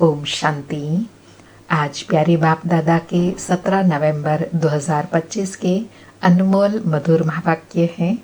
ओम शांति। आज प्यारे बाप दादा के 17 नवंबर 2025 के अनमोल मधुर महावाक्य हैं।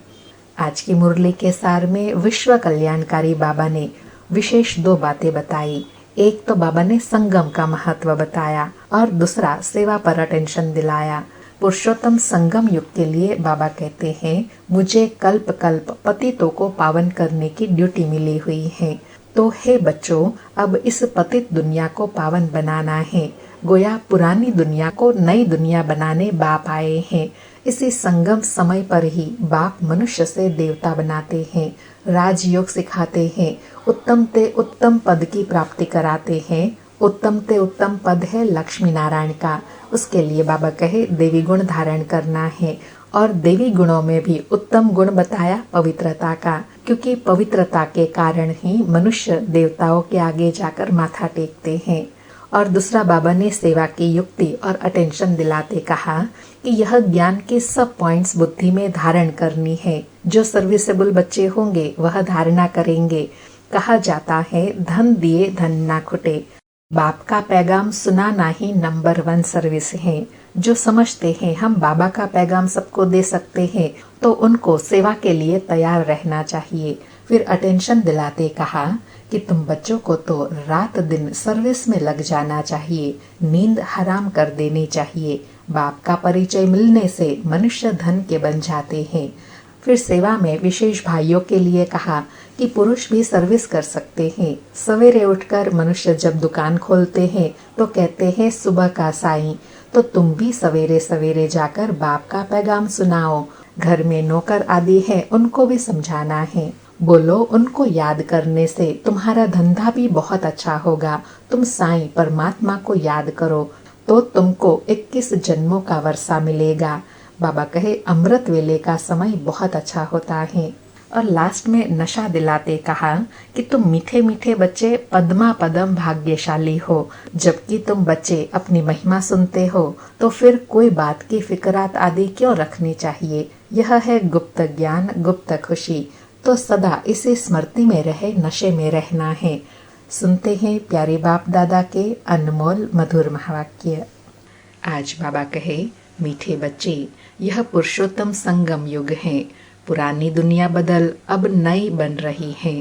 आज की मुरली के सार में विश्व कल्याणकारी बाबा ने विशेष 2 बातें बताई। एक तो बाबा ने संगम का महत्व बताया और दूसरा सेवा पर अटेंशन दिलाया। पुरुषोत्तम संगम युग के लिए बाबा कहते हैं, मुझे कल्प कल्प पतितों को पावन करने की ड्यूटी मिली हुई है। तो हे बच्चों, अब इस पतित दुनिया को पावन बनाना है। गोया पुरानी दुनिया को नई दुनिया बनाने बाप आए हैं। इसी संगम समय पर ही बाप मनुष्य से देवता बनाते हैं, राजयोग सिखाते हैं, उत्तम ते उत्तम पद की प्राप्ति कराते हैं। उत्तम ते उत्तम पद है लक्ष्मी नारायण का। उसके लिए बाबा कहे देवी गुण धारण करना है। और देवी गुणों में भी उत्तम गुण बताया पवित्रता का, क्योंकि पवित्रता के कारण ही मनुष्य देवताओं के आगे जाकर माथा टेकते हैं। और दूसरा बाबा ने सेवा की युक्ति और अटेंशन दिलाते कहा कि यह ज्ञान के सब पॉइंट्स बुद्धि में धारण करनी है। जो सर्विसेबल बच्चे होंगे वह धारणा करेंगे। कहा जाता है, धन दिए धन ना खुटे। बाप का पैगाम सुनाना ही नंबर 1 सर्विस है। जो समझते हैं हम बाबा का पैगाम सबको दे सकते हैं, तो उनको सेवा के लिए तैयार रहना चाहिए। फिर अटेंशन दिलाते कहा कि तुम बच्चों को तो रात दिन सर्विस में लग जाना चाहिए, नींद हराम कर देनी चाहिए। बाप का परिचय मिलने से मनुष्य धन के बन जाते हैं। फिर सेवा में विशेष भाइयों के लिए कहा कि पुरुष भी सर्विस कर सकते हैं। सवेरे उठकर मनुष्य जब दुकान खोलते हैं तो कहते हैं सुबह का साईं, तो तुम भी सवेरे सवेरे जाकर बाप का पैगाम सुनाओ। घर में नौकर आदि हैं, उनको भी समझाना है। बोलो, उनको याद करने से तुम्हारा धंधा भी बहुत अच्छा होगा। तुम साईं परमात्मा को याद करो तो तुमको 21 जन्मों का वर्षा मिलेगा। बाबा कहे अमृत वेले का समय बहुत अच्छा होता है। और लास्ट में नशा दिलाते कहा कि तुम मीठे मीठे बच्चे पद्मा पदम भाग्यशाली हो। जबकि तुम बच्चे अपनी महिमा सुनते हो तो फिर कोई बात की फिक्रात आदि क्यों रखनी चाहिए। यह है गुप्त ज्ञान, गुप्त खुशी। तो सदा इसी स्मृति में रहे, नशे में रहना है। सुनते हैं प्यारे बाप दादा के अनमोल मधुर महावाक्य। आज बाबा कहे, मीठे बच्चे, यह पुरुषोत्तम संगम युग है। पुरानी दुनिया बदल अब नई बन रही है।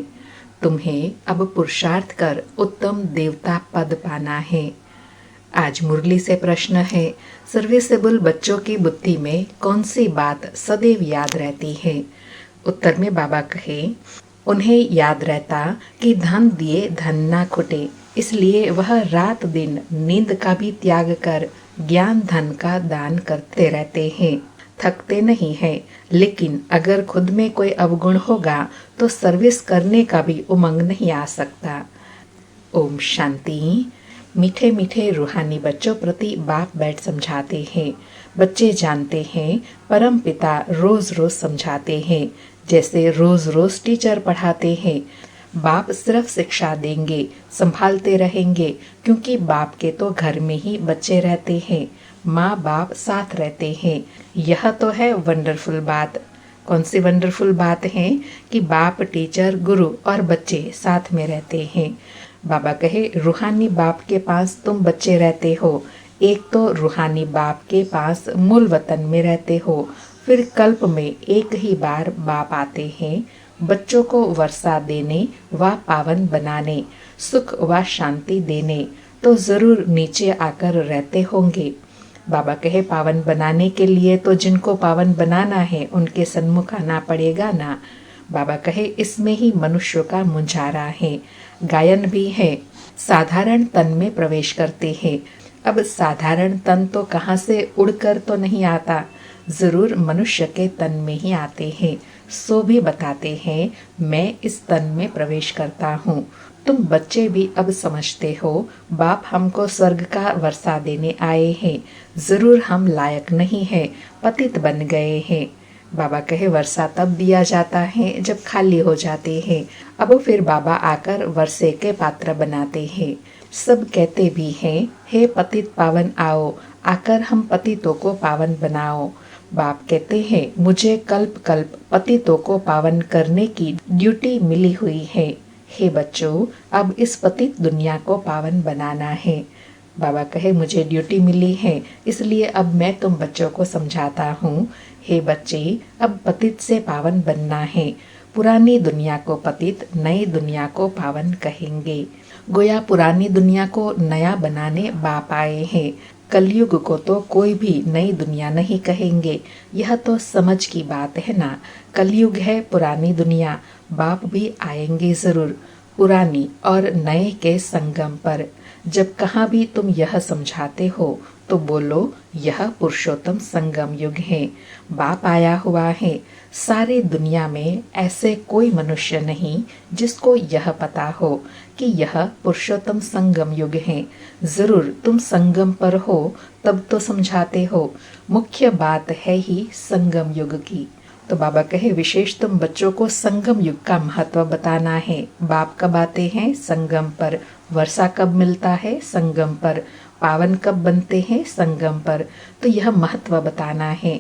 तुम्हें अब पुरुषार्थ कर उत्तम देवता पद पाना है। आज मुरली से प्रश्न है, सर्विसेबल बच्चों की बुद्धि में कौन सी बात सदैव याद रहती है। उत्तर में बाबा कहे, उन्हें याद रहता कि धन दिए धन ना खुटे, इसलिए वह रात दिन नींद का भी त्याग कर ज्ञान धन का दान करते रहते हैं। थकते नहीं हैं, लेकिन अगर खुद में कोई अवगुण होगा तो सर्विस करने का भी उमंग नहीं आ सकता। ओम शांति। मीठे मीठे रूहानी बच्चों प्रति बाप बैठ समझाते हैं। बच्चे जानते हैं परम पिता रोज रोज समझाते हैं, जैसे रोज रोज टीचर पढ़ाते हैं। बाप सिर्फ शिक्षा देंगे, संभालते रहेंगे, क्योंकि बाप के तो घर में ही बच्चे रहते हैं, माँ बाप साथ रहते हैं। यह तो है वंडरफुल बात। कौन सी वंडरफुल बात है कि बाप, टीचर, गुरु और बच्चे साथ में रहते हैं। बाबा कहे, रूहानी बाप के पास तुम बच्चे रहते हो। एक तो रूहानी बाप के पास मूल वतन में रहते हो, फिर कल्प में एक ही बार बाप आते हैं बच्चों को वर्षा देने व पावन बनाने, सुख व शांति देने। तो जरूर नीचे आकर रहते होंगे। बाबा कहे, पावन बनाने के लिए तो जिनको पावन बनाना है उनके सन्मुख आना पड़ेगा ना। बाबा कहे, इसमें ही मनुष्य का मुंझारा है। गायन भी है, साधारण तन में प्रवेश करते हैं। अब साधारण तन तो कहाँ से उड़कर तो नहीं आता, जरूर मनुष्य के तन में ही आते हैं। सो भी बताते हैं, मैं इस तन में प्रवेश करता हूँ। तुम बच्चे भी अब समझते हो, बाप हमको स्वर्ग का वर्षा देने आए हैं। जरूर हम लायक नहीं है, पतित बन गए हैं। बाबा कहे, वर्षा तब दिया जाता है जब खाली हो जाते हैं। अब फिर बाबा आकर वर्षे के पात्र बनाते हैं। सब कहते भी हैं, हे पतित पावन आओ, आकर हम पतितों को पावन बनाओ। बाप कहते हैं, मुझे कल्प कल्प पतितों को पावन करने की ड्यूटी मिली हुई है। हे बच्चों, अब इस पतित दुनिया को पावन बनाना है। बाबा कहे, मुझे ड्यूटी मिली है, इसलिए अब मैं तुम बच्चों को समझाता हूँ। हे बच्चे, अब पतित से पावन बनना है। पुरानी दुनिया को पतित, नई दुनिया को पावन कहेंगे। गोया पुरानी दुनिया को नया बनाने बाप आए हैं। कलयुग को तो कोई भी नई दुनिया नहीं कहेंगे। यह तो समझ की बात है ना। कलयुग है पुरानी दुनिया, बाप भी आएंगे जरूर पुरानी और नए के संगम पर। जब कहाँ भी तुम यह समझाते हो तो बोलो यह पुरुषोत्तम संगम युग है, बाप आया हुआ है। सारी दुनिया में ऐसे कोई मनुष्य नहीं जिसको यह पता हो कि यह पुरुषोत्तम संगम युग है। जरूर तुम संगम पर हो तब तो समझाते हो। मुख्य बात है ही संगम युग की। तो बाबा कहे, विशेष तुम बच्चों को संगम युग का महत्व बताना है। बाप कब आते हैं? संगम पर। वर्षा कब मिलता है? संगम पर। पावन कब बनते हैं? संगम पर। तो यह महत्व बताना है।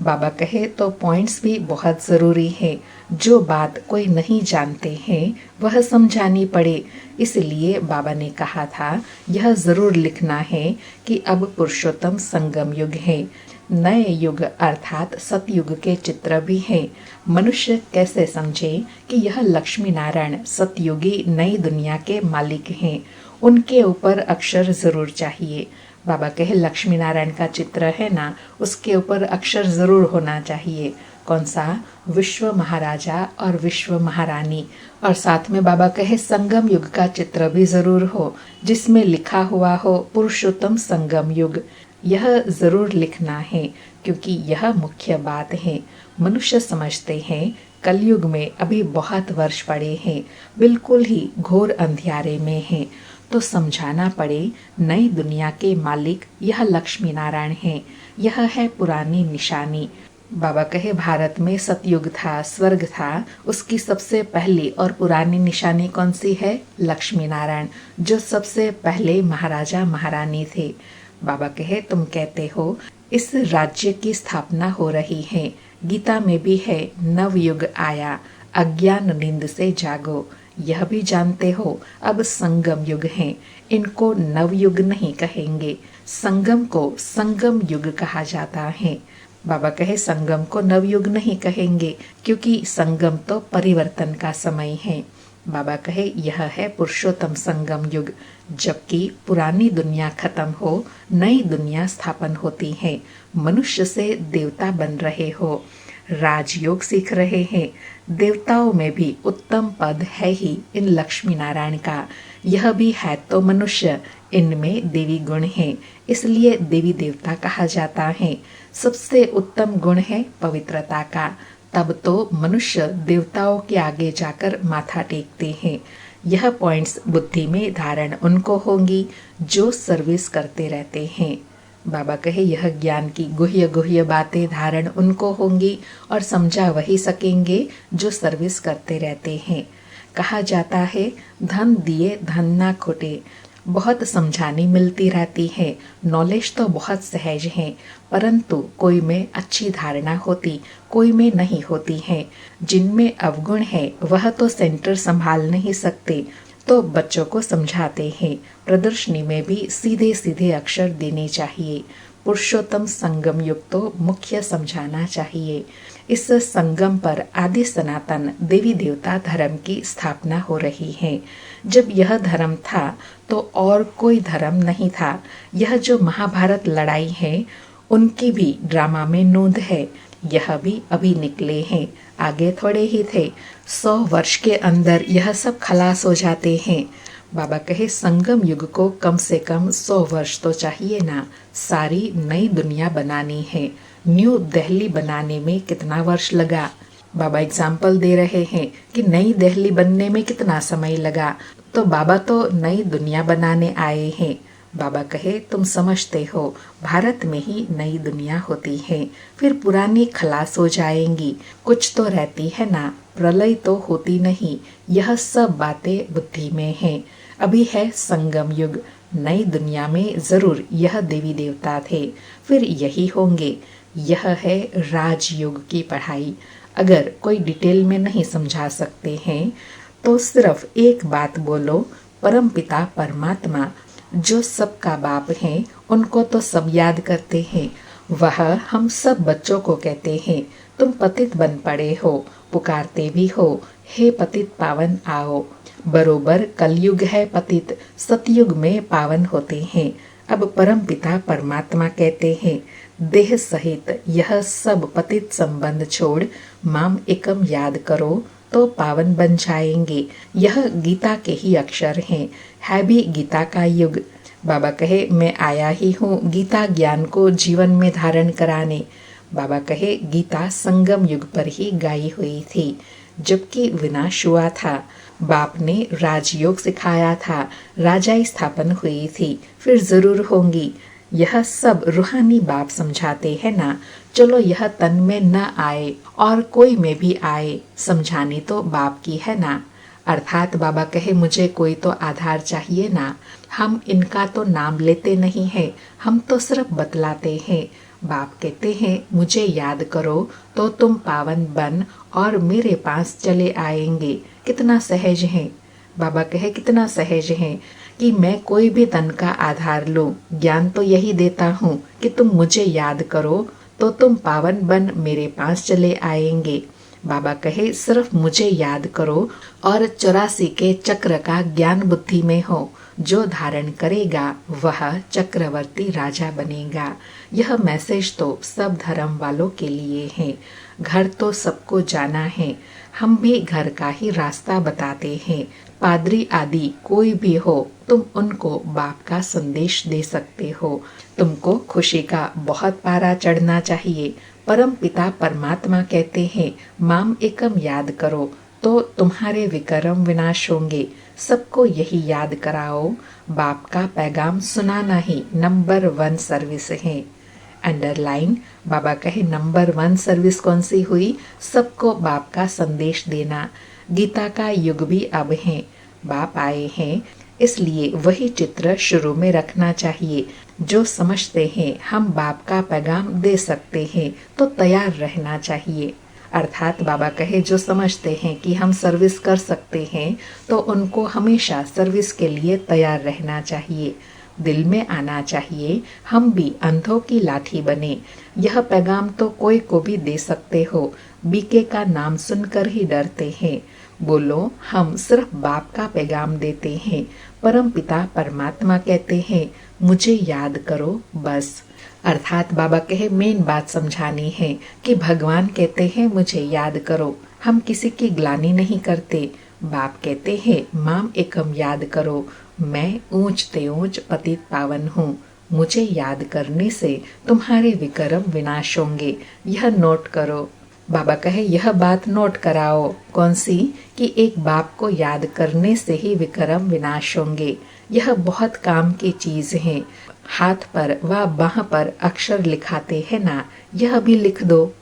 बाबा कहे तो पॉइंट्स भी बहुत जरूरी है। जो बात कोई नहीं जानते हैं वह समझानी पड़े। इसलिए बाबा ने कहा था यह जरूर लिखना है कि अब पुरुषोत्तम संगम युग है। नए युग अर्थात सतयुग के चित्र भी हैं। मनुष्य कैसे समझे कि यह लक्ष्मी नारायण सतयुगी नई दुनिया के मालिक हैं। उनके ऊपर अक्षर जरूर चाहिए। बाबा कहे, लक्ष्मी नारायण का चित्र है ना, उसके ऊपर अक्षर जरूर होना चाहिए। कौन सा? विश्व महाराजा और विश्व महारानी। और साथ में बाबा कहे संगम युग का चित्र भी जरूर हो, जिसमें लिखा हुआ हो पुरुषोत्तम संगम युग। यह जरूर लिखना है, क्योंकि यह मुख्य बात है। मनुष्य समझते हैं कलयुग में अभी बहुत वर्ष पड़े हैं, बिल्कुल ही घोर अंधियारे में हैं। तो समझाना पड़े नई दुनिया के मालिक यह लक्ष्मी नारायण हैं। यह है पुरानी निशानी। बाबा कहे, भारत में सतयुग था, स्वर्ग था, उसकी सबसे पहली और पुरानी निशानी कौन सी है? लक्ष्मी नारायण, जो सबसे पहले महाराजा महारानी थे। बाबा कहे, तुम कहते हो इस राज्य की स्थापना हो रही है। गीता में भी है, नवयुग आया, अज्ञान नींद से जागो। यह भी जानते हो अब संगम युग है। इनको नवयुग नहीं कहेंगे, संगम को संगम युग कहा जाता है। बाबा कहे, संगम को नवयुग नहीं कहेंगे, क्योंकि संगम तो परिवर्तन का समय है। बाबा कहे, यह है पुरुषोत्तम संगम युग। जबकि पुरानी दुनिया खत्म हो, नई दुनिया स्थापन होती है। मनुष्य से देवता बन रहे हो, राजयोग सीख रहे हैं। देवताओं में भी उत्तम पद है ही इन लक्ष्मी नारायण का। यह भी है तो मनुष्य, इनमें देवी गुण है, इसलिए देवी देवता कहा जाता है। सबसे उत्तम गुण है पवित्रता का। तब तो मनुष्य देवताओं के आगे जाकर माथा टेकते हैं। यह पॉइंट्स बुद्धि में धारण उनको होंगी जो सर्विस करते रहते हैं। बाबा कहे, यह ज्ञान की गुह्य गुह्य बातें धारण उनको होंगी और समझा वही सकेंगे जो सर्विस करते रहते हैं। कहा जाता है धन दिए धन ना खोटे। बहुत समझानी मिलती रहती है, नॉलेज तो बहुत सहज है, परंतु कोई में अच्छी धारणा होती, कोई में नहीं होती है। जिनमें अवगुण है वह तो सेंटर संभाल नहीं सकते, तो बच्चों को समझाते हैं। प्रदर्शनी में भी सीधे सीधे अक्षर देने चाहिए। पुरुषोत्तम संगम युग तो मुख्य समझाना चाहिए। इस संगम पर आदि सनातन देवी देवता धर्म की स्थापना हो रही है। जब यह धर्म था तो और कोई धर्म नहीं था। यह जो महाभारत लड़ाई है उनकी भी ड्रामा में नोंद है। यह भी अभी निकले हैं, आगे थोड़े ही थे। 100 वर्ष के अंदर यह सब खलास हो जाते हैं। बाबा कहे, संगम युग को कम से कम 100 वर्ष तो चाहिए ना। सारी नई दुनिया बनानी है। न्यू दिल्ली बनाने में कितना वर्ष लगा? बाबा एग्जाम्पल दे रहे हैं कि नई दिल्ली बनने में कितना समय लगा। तो बाबा तो नई दुनिया बनाने आए हैं। बाबा कहे, तुम समझते हो भारत में ही नई दुनिया होती है, फिर पुरानी खलास हो जाएंगी। कुछ तो रहती है ना, प्रलय तो होती नहीं। यह सब बातें बुद्धि में हैं। अभी है संगम युग। नई दुनिया में जरूर यह देवी देवता थे, फिर यही होंगे। यह है राजयोग की पढ़ाई। अगर कोई डिटेल में नहीं समझा सकते हैं तो सिर्फ एक बात बोलो, परमपिता परमात्मा जो सबका बाप है उनको तो सब याद करते हैं। वह हम सब बच्चों को कहते हैं, तुम पतित बन पड़े हो, पुकारते भी हो, हे पतित पावन आओ। बरोबर कलयुग है पतित, सतयुग में पावन होते हैं। अब परमपिता परमात्मा कहते हैं, देह सहित यह सब पतित संबंध छोड़ माम एकम याद करो तो पावन बन जाएंगे। यह गीता के ही अक्षर हैं, है भी गीता का युग। बाबा कहे, मैं आया ही हूँ गीता ज्ञान को जीवन में धारण कराने। बाबा कहे, गीता संगम युग पर ही गाई हुई थी, जबकि विनाश हुआ था। बाप ने राजयोग सिखाया था, राजाई स्थापन हुई थी, फिर जरूर होंगी। यह सब रूहानी बाप समझाते हैं ना। चलो यह तन में न आए और कोई में भी आए, समझानी तो बाप की है ना। अर्थात बाबा कहे, मुझे कोई तो आधार चाहिए ना। हम इनका तो नाम लेते नहीं है, हम तो सिर्फ बतलाते हैं। बाप कहते हैं, मुझे याद करो तो तुम पावन बन और मेरे पास चले आएंगे। कितना सहज है। बाबा कहे, कितना सहज है कि मैं कोई भी तन का आधार लूं। ज्ञान तो यही देता हूँ कि तुम मुझे याद करो तो तुम पावन बन मेरे पास चले आएंगे। बाबा कहे, सिर्फ मुझे याद करो और 84 के चक्र का ज्ञान बुद्धि में हो। जो धारण करेगा वह चक्रवर्ती राजा बनेगा। यह मैसेज तो सब धर्म वालों के लिए है। घर तो सबको जाना है, हम भी घर का ही रास्ता बताते हैं। पादरी आदि कोई भी हो, तुम उनको बाप का संदेश दे सकते हो। तुमको खुशी का बहुत पारा चढ़ना चाहिए। परम पिता परमात्मा कहते हैं, माम एकम याद करो तो तुम्हारे विक्रम विनाश होंगे। सबको यही याद कराओ। बाप का पैगाम सुनाना ही नंबर 1 सर्विस है। अंडरलाइन। बाबा कहे, नंबर 1 सर्विस कौन सी हुई? सबको बाप का संदेश देना। गीता का युग भी अब है। बाप आए हैं, इसलिए वही चित्र शुरू में रखना चाहिए। जो समझते हैं हम बाप का पैगाम दे सकते हैं तो तैयार रहना चाहिए। अर्थात बाबा कहे, जो समझते हैं कि हम सर्विस कर सकते हैं तो उनको हमेशा सर्विस के लिए तैयार रहना चाहिए। दिल में आना चाहिए, हम भी अंधों की लाठी बने। यह पैगाम तो कोई को भी दे सकते हो। बीके का नाम सुनकर ही डरते हैं। बोलो, हम सिर्फ बाप का पैगाम देते हैं। परम पिता परमात्मा कहते हैं, मुझे याद करो बस। अर्थात बाबा कहे, मेन बात समझानी है कि भगवान कहते हैं मुझे याद करो। हम किसी की ग्लानि नहीं करते। बाप कहते हैं, माम एकम याद करो। मैं ऊंच ते ऊंच पतित पावन हूँ। मुझे याद करने से तुम्हारे विक्रम विनाश होंगे। यह नोट करो। बाबा कहे, यह बात नोट कराओ। कौन सी? कि एक बाप को याद करने से ही विक्रम विनाश होंगे। यह बहुत काम की चीज है। हाथ पर व बाह पर अक्षर लिखाते हैं ना, यह भी लिख दो।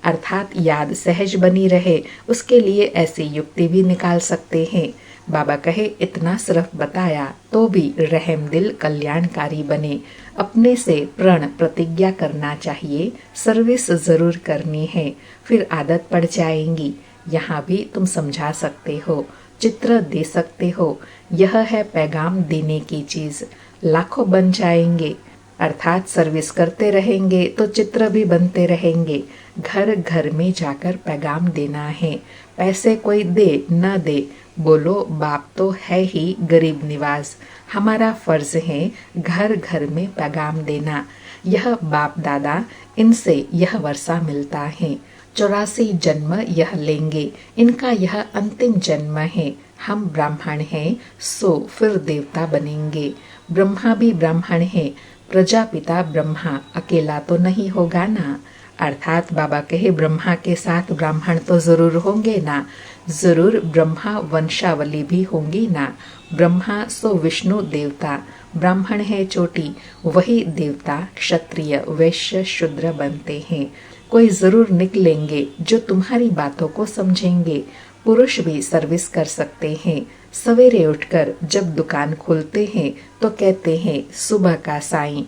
अर्थात याद सहज बनी रहे, उसके लिए ऐसी युक्ति भी निकाल सकते हैं। बाबा कहे, इतना सिर्फ बताया तो भी रहम दिल कल्याणकारी बने। अपने से प्रण प्रतिज्ञा करना चाहिए, सर्विस जरूर करनी है, फिर आदत पड़ जाएंगी। यहाँ भी तुम समझा सकते हो, चित्र दे सकते हो। यह है पैगाम देने की चीज। लाखों बन जाएंगे। अर्थात सर्विस करते रहेंगे तो चित्र भी बनते रहेंगे। घर घर में जाकर पैगाम देना है। पैसे कोई दे न दे, बोलो बाप तो है ही गरीब निवाज। हमारा फर्ज है घर घर में पैगाम देना। यह बाप दादा, इनसे यह वर्षा मिलता है। 84 जन्म यह लेंगे, इनका यह अंतिम जन्म है। हम ब्राह्मण हैं, सो फिर देवता बनेंगे। ब्रह्मा भी ब्राह्मण है, प्रजापिता ब्रह्मा अकेला तो नहीं होगा ना। अर्थात बाबा कहे, ब्रह्मा के साथ ब्राह्मण तो जरूर होंगे ना। जरूर ब्रह्मा वंशावली भी होंगी ना। ब्रह्मा सो विष्णु देवता, ब्राह्मण है चोटी, वही देवता क्षत्रिय वैश्य शूद्र बनते हैं। कोई जरूर निकलेंगे जो तुम्हारी बातों को समझेंगे। पुरुष भी सर्विस कर सकते हैं। सवेरे उठकर जब दुकान खोलते हैं तो कहते हैं, सुबह का साईं।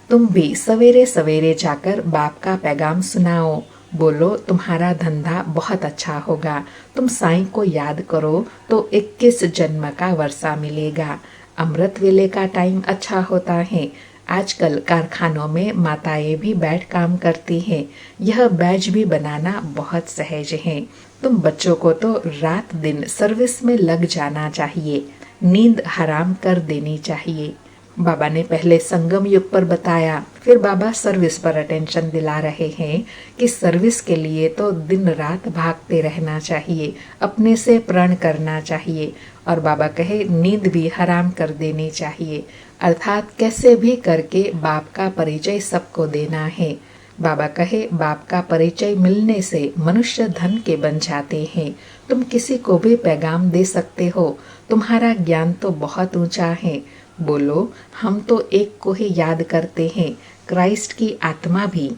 तुम भी सवेरे सवेरे जाकर बाप का पैगाम सुनाओ। बोलो तुम्हारा धंधा बहुत अच्छा होगा। तुम साईं को याद करो तो 21 जन्म का वर्षा मिलेगा। अमृत वेले का टाइम अच्छा होता है। आजकल कारखानों में माताएं भी बैठ काम करती हैं। यह बैज भी बनाना बहुत सहज है। तुम बच्चों को तो रात दिन सर्विस में लग जाना चाहिए। नींद हराम कर देनी चाहिए। बाबा ने पहले संगम युग पर बताया, फिर बाबा सर्विस पर अटेंशन दिला रहे हैं कि सर्विस के लिए तो दिन रात भागते रहना चाहिए, अपने से प्रण करना चाहिए। और बाबा कहे नींद भी हराम कर देनी चाहिए, अर्थात कैसे भी करके बाप का परिचय सबको देना है। बाबा कहे बाप का परिचय मिलने से मनुष्य धन के बन जाते हैं। तुम किसी को भी पैगाम दे सकते हो। तुम्हारा ज्ञान तो बहुत ऊंचा है। बोलो हम तो एक को ही याद करते हैं। क्राइस्ट की आत्मा भी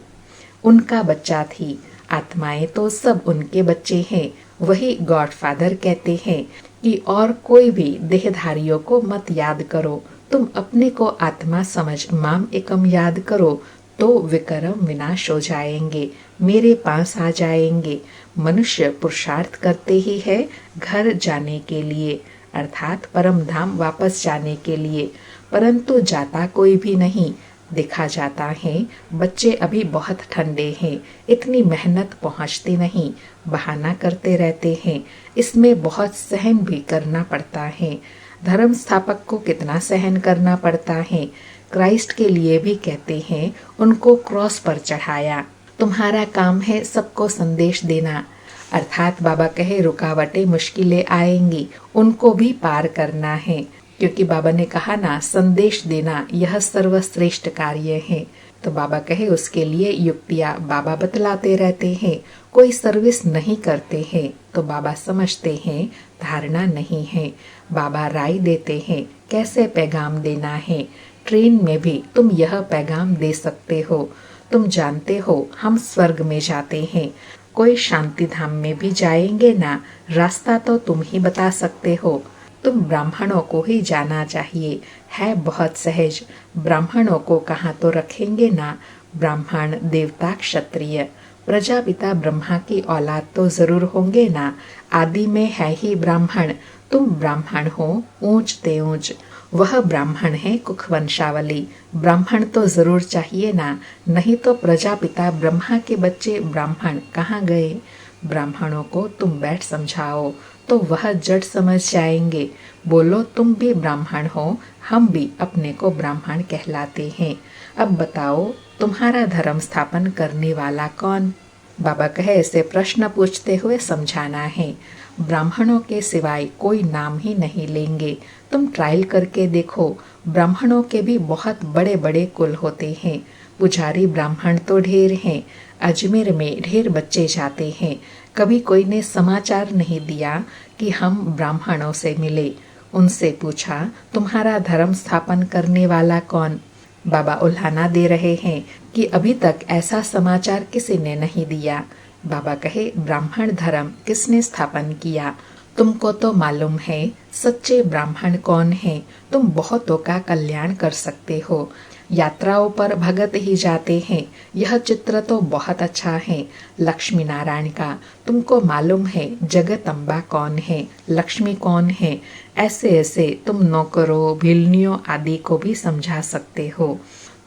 उनका बच्चा थी। आत्माएं तो सब उनके बच्चे हैं। वही गॉडफादर कहते हैं कि और कोई भी देहधारियों को मत याद करो। तुम अपने को आत्मा समझ माम एकम याद करो तो विक्रम विनाश हो जाएंगे, मेरे पास आ जाएंगे। मनुष्य पुरुषार्थ करते ही है घर जाने के लिए, अर्थात परम धाम वापस जाने के लिए, परंतु जाता कोई भी नहीं। देखा जाता है बच्चे अभी बहुत ठंडे हैं, इतनी मेहनत पहुंचती नहीं, बहाना करते रहते हैं। इसमें बहुत सहन भी करना पड़ता है। धर्म स्थापक को कितना सहन करना पड़ता है। क्राइस्ट के लिए भी कहते हैं उनको क्रॉस पर चढ़ाया। तुम्हारा काम है सबको संदेश देना, अर्थात बाबा कहे रुकावटें मुश्किलें आएंगी, उनको भी पार करना है। क्योंकि बाबा ने कहा ना संदेश देना यह सर्वश्रेष्ठ कार्य है। तो बाबा कहे उसके लिए युक्तियाँ बाबा बतलाते रहते हैं। कोई सर्विस नहीं करते हैं तो बाबा समझते हैं धारणा नहीं है। बाबा राय देते हैं कैसे पैगाम देना है। ट्रेन में भी तुम यह पैगाम दे सकते हो। तुम जानते हो हम स्वर्ग में जाते हैं, कोई शांति धाम में भी जाएंगे ना, रास्ता तो तुम ही बता सकते हो। तुम ब्राह्मणों को ही जाना चाहिए, है बहुत सहज। ब्राह्मणों को कहाँ तो रखेंगे ना। ब्राह्मण देवता क्षत्रिय प्रजापिता ब्रह्मा की औलाद तो जरूर होंगे ना। आदि में है ही ब्राह्मण। तुम ब्राह्मण हो ऊंच ते ऊंच, वह ब्राह्मण है कुख वंशावली। ब्राह्मण तो जरूर चाहिए ना, नहीं तो प्रजापिता ब्रह्मा के बच्चे ब्राह्मण कहाँ गए। ब्राह्मणों को तुम बैठ समझाओ तो वह जड़ समझ जाएंगे। बोलो तुम भी ब्राह्मण हो, हम भी अपने को ब्राह्मण कहलाते हैं। अब बताओ तुम्हारा धर्म स्थापन करने वाला कौन। बाबा कहे ऐसे प्रश्न पूछते हुए समझाना है। ब्राह्मणों के सिवाय कोई नाम ही नहीं लेंगे। तुम ट्रायल करके देखो, ब्राह्मणों के भी बहुत बड़े बड़े कुल होते हैं। पुजारी ब्राह्मण तो ढेर हैं। अजमेर में ढेर बच्चे जाते हैं। कभी कोई ने समाचार नहीं दिया कि हम ब्राह्मणों से मिले। उनसे पूछा तुम्हारा धर्म स्थापन करने वाला कौन। बाबा उल्हाना दे रहे हैं कि अभी तक ऐसा समाचार किसी ने नहीं दिया। बाबा कहे ब्राह्मण धर्म किसने स्थापन किया, तुमको तो मालूम है सच्चे ब्राह्मण कौन है। तुम बहुतों का कल्याण कर सकते हो। यात्राओं पर भगत ही जाते हैं। यह चित्र तो बहुत अच्छा है लक्ष्मी नारायण का। तुमको मालूम है जगदम्बा कौन है, लक्ष्मी कौन है। ऐसे ऐसे तुम नौकरों भिलनियों आदि को भी समझा सकते हो।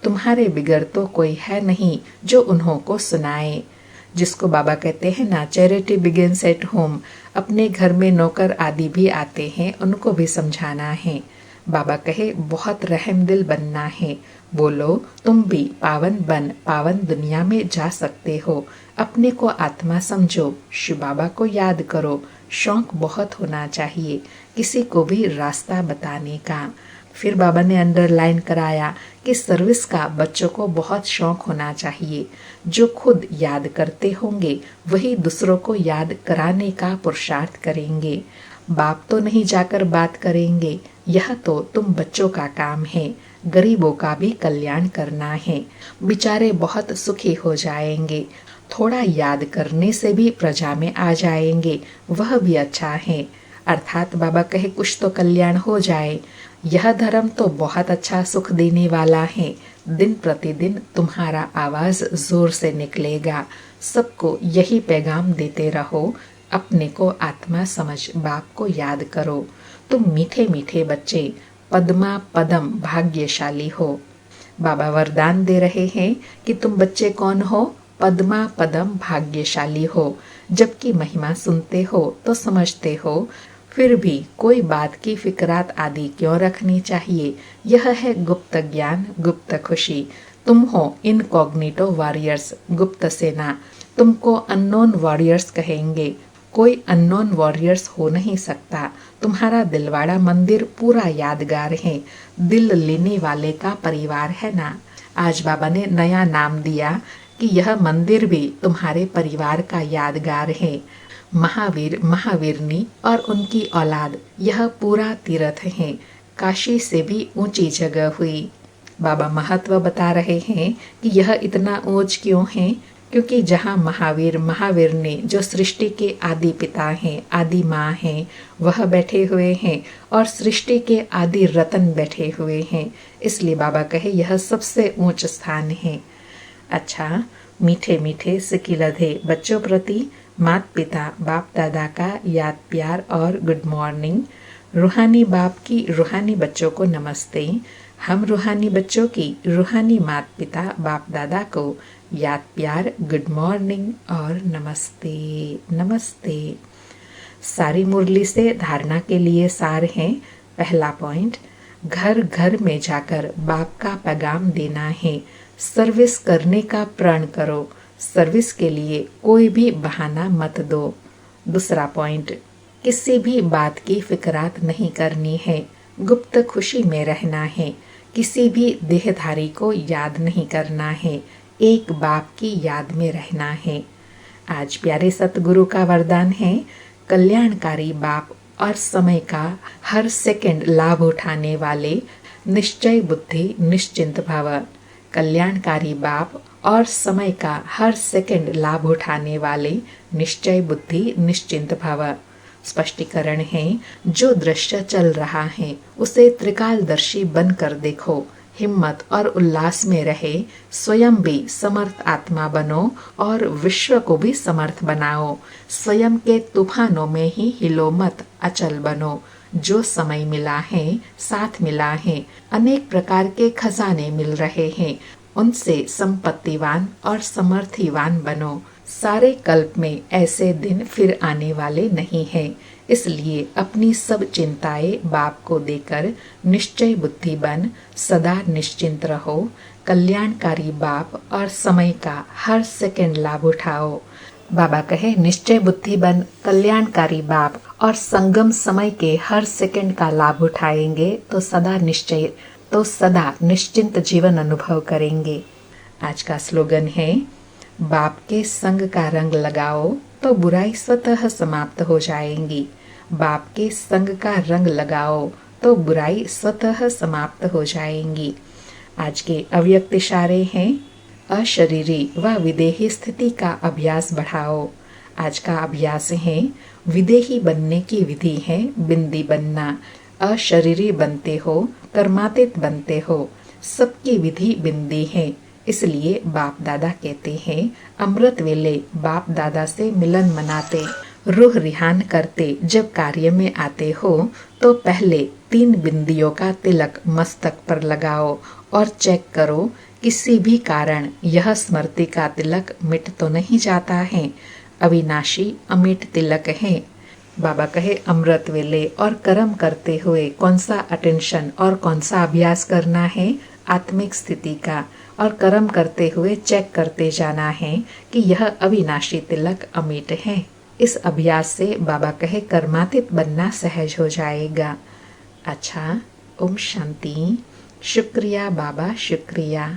तुम्हारे बिगड़ तो कोई है नहीं जो उन्हों को सुनाए। जिसको बाबा कहते हैं ना चैरिटी बिगिंस एट होम। अपने घर में नौकर आदि भी आते हैं, उनको भी समझाना है। बाबा कहे बहुत रहम दिल बनना है। बोलो तुम भी पावन बन पावन दुनिया में जा सकते हो। अपने को आत्मा समझो, शिव बाबा को याद करो। शौक बहुत होना चाहिए किसी को भी रास्ता बताने का। फिर बाबा ने अंडरलाइन कराया कि सर्विस का बच्चों को बहुत शौक होना चाहिए। जो खुद याद करते होंगे वही दूसरों को याद कराने का पुरुषार्थ करेंगे। बाप तो नहीं जाकर बात करेंगे, यह तो तुम बच्चों का काम है। गरीबों का भी कल्याण करना है, बेचारे बहुत सुखी हो जाएंगे। थोड़ा याद करने से भी प्रजा में आ जाएंगे, वह भी अच्छा है। अर्थात बाबा कहे कुछ तो कल्याण हो जाए। यह धर्म तो बहुत अच्छा सुख देने वाला है, दिन प्रतिदिन तुम्हारा आवाज जोर से निकलेगा। सबको यही पैगाम देते रहो, अपने को आत्मा समझ बाप को याद करो। तुम मीठे मीठे बच्चे पद्मा पदम भाग्यशाली हो। बाबा वरदान दे रहे हैं कि तुम बच्चे कौन हो? पद्मा पदम भाग्यशाली हो। जबकि महिमा सुनते हो तो समझते हो, फिर भी कोई बात की फिक्रात आदि क्यों रखनी चाहिए? यह है गुप्त ज्ञान, गुप्त खुशी। तुम हो इनकॉग्निटो वॉरियर्स, गुप्त सेना। तुमको अननोन वॉरियर्स कहेंगे। कोई अननोन वॉरियर्स हो नहीं सकता। तुम्हारा दिलवाड़ा मंदिर पूरा यादगार है। दिल लेने वाले का परिवार है ना। आज बाबा ने नया नाम दिया कि यह मंदिर भी तुम्हारे परिवार का यादगार है। महावीर, महावीरनी और उनकी औलाद, यह पूरा तीर्थ है। काशी से भी ऊंची जगह हुई। बाबा महत्व बता रहे हैं कि यह इतना ऊंच क्यों है, क्योंकि जहाँ महावीर, महावीरनी जो सृष्टि के आदि पिता हैं, आदि माँ हैं, वह बैठे हुए हैं और सृष्टि के आदि रतन बैठे हुए हैं। इसलिए बाबा कहे यह सबसे ऊंच स्थान है। अच्छा, मीठे मीठे सिकिलधे बच्चों प्रति माता पिता बाप दादा का याद प्यार और गुड मॉर्निंग। रूहानी बाप की रूहानी बच्चों को नमस्ते। हम रूहानी बच्चों की रूहानी माता पिता बाप दादा को याद प्यार, गुड मॉर्निंग और नमस्ते नमस्ते। सारी मुरली से धारणा के लिए सार है। पहला पॉइंट, घर घर में जाकर बाप का पैगाम देना है। सर्विस करने का प्रण करो। सर्विस के लिए कोई भी बहाना मत दो। दूसरा पॉइंट, किसी भी बात की फिक्रात नहीं करनी है। गुप्त खुशी में रहना है। किसी भी देहधारी को याद नहीं करना है। एक बाप की याद में रहना है। आज प्यारे सतगुरु का वरदान है, कल्याणकारी बाप और समय का हर सेकंड लाभ उठाने वाले निश्चय बुद्धि निश्चिंत भव। कल्याणकारी बाप और समय का हर सेकंड लाभ उठाने वाले निश्चय बुद्धि निश्चिंत भव। स्पष्टीकरण है, जो दृश्य चल रहा है उसे त्रिकालदर्शी बनकर देखो। हिम्मत और उल्लास में रहे। स्वयं भी समर्थ आत्मा बनो और विश्व को भी समर्थ बनाओ। स्वयं के तूफानों में ही हिलो मत, अचल बनो। जो समय मिला है, साथ मिला है, अनेक प्रकार के खजाने मिल रहे हैं, उनसे संपत्तिवान और समर्थिवान बनो। सारे कल्प में ऐसे दिन फिर आने वाले नहीं हैं। इसलिए अपनी सब चिंताएं बाप को देकर निश्चय बुद्धि बन सदा निश्चिंत रहो। कल्याणकारी बाप और समय का हर सेकंड लाभ उठाओ। बाबा कहे निश्चय बुद्धि बन कल्याणकारी बाप और संगम समय के हर सेकंड का लाभ उठाएंगे तो सदा निश्चिंत जीवन अनुभव करेंगे। आज का स्लोगन है, बाप के संग का रंग लगाओ तो बुराई स्वतः समाप्त हो जाएंगी। बाप के संग का रंग लगाओ तो बुराई स्वतः समाप्त हो जाएंगी। आज के अव्यक्त इशारे हैं, अशरीरी व विदेही स्थिति का अभ्यास बढ़ाओ। आज का अभ्यास है, विदेही बनने की विधि है बिंदी बनना। अशरीरी बनते हो, कर्मातीत बनते हो, सबकी विधि बिंदी है। इसलिए बाप दादा कहते हैं, अमृत वेले बाप दादा से मिलन मनाते, रूह रिहान करते जब कार्य में आते हो तो पहले 3 बिंदियों का तिलक मस्तक पर लगाओ और चेक करो किसी भी कारण यह स्मृति का तिलक मिट तो नहीं जाता है। अविनाशी अमिट तिलक है। बाबा कहे अमृत वेले और कर्म करते हुए कौन सा अटेंशन और कौन सा अभ्यास करना है, आत्मिक स्थिति का, और कर्म करते हुए चेक करते जाना है कि यह अविनाशी तिलक अमिट है। इस अभ्यास से बाबा कहे कर्मातीत बनना सहज हो जाएगा। अच्छा, ओम शांति। शुक्रिया बाबा, शुक्रिया।